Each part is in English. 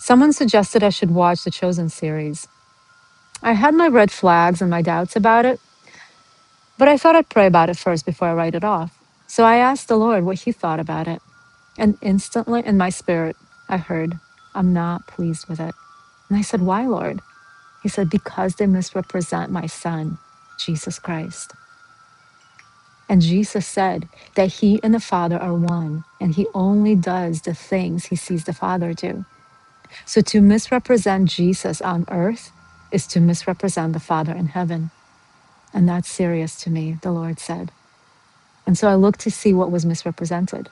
Someone suggested I should watch the Chosen series. I had my red flags and my doubts about it, but I thought I'd pray about it first before I write it off. So I asked the Lord what he thought about it. And instantly in my spirit, I heard, I'm not pleased with it. And I said, why, Lord? He said, because they misrepresent my son, Jesus Christ. And Jesus said that he and the Father are one, and he only does the things he sees the Father do. So to misrepresent Jesus on earth is to misrepresent the Father in heaven. And that's serious to me, the Lord said. And so I looked to see what was misrepresented.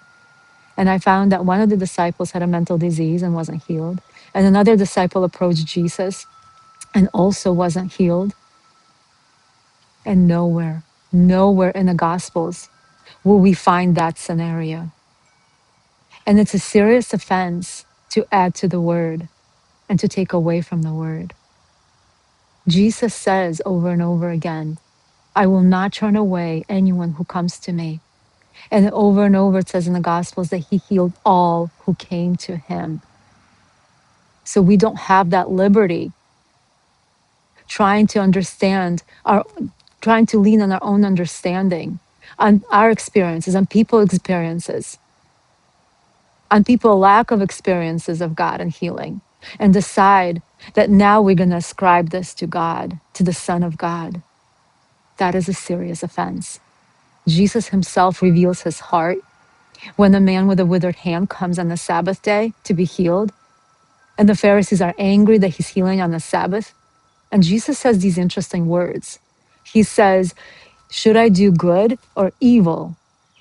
And I found that one of the disciples had a mental disease and wasn't healed. And another disciple approached Jesus and also wasn't healed. And nowhere in the Gospels will we find that scenario. And it's a serious offense to add to the word and to take away from the word. Jesus says over and over again, I will not turn away anyone who comes to me. And over it says in the Gospels that he healed all who came to him. So we don't have that liberty trying to trying to lean on our own understanding, on our experiences, on people's experiences, on people's lack of experiences of God and healing, and decide that now we're going to ascribe this to God, to the Son of God. That is a serious offense. Jesus himself reveals his heart when the man with a withered hand comes on the Sabbath day to be healed, and the Pharisees are angry that he's healing on the Sabbath. And Jesus says these interesting words. He says, should I do good or evil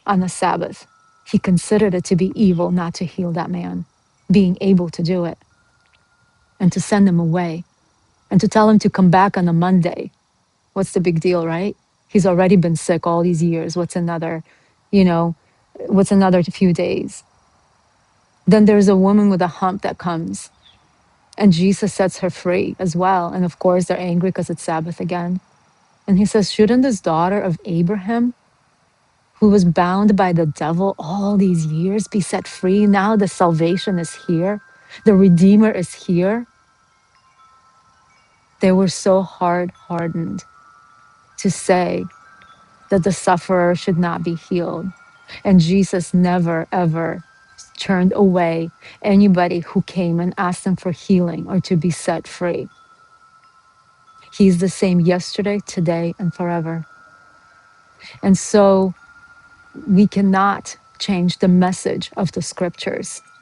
on the Sabbath? He considered it to be evil not to heal that man, being able to do it, and to send him away, and to tell him to come back on a Monday. What's the big deal, right? He's already been sick all these years. What's another few days? Then there's a woman with a hump that comes, and Jesus sets her free as well. And of course, they're angry because it's Sabbath again. And he says, shouldn't this daughter of Abraham, who was bound by the devil all these years, be set free? Now the salvation is here. The Redeemer is here. They were so hard-hardened to say that the sufferer should not be healed. And Jesus never, ever turned away anybody who came and asked him for healing or to be set free. He's the same yesterday, today, and forever. And so we cannot change the message of the scriptures.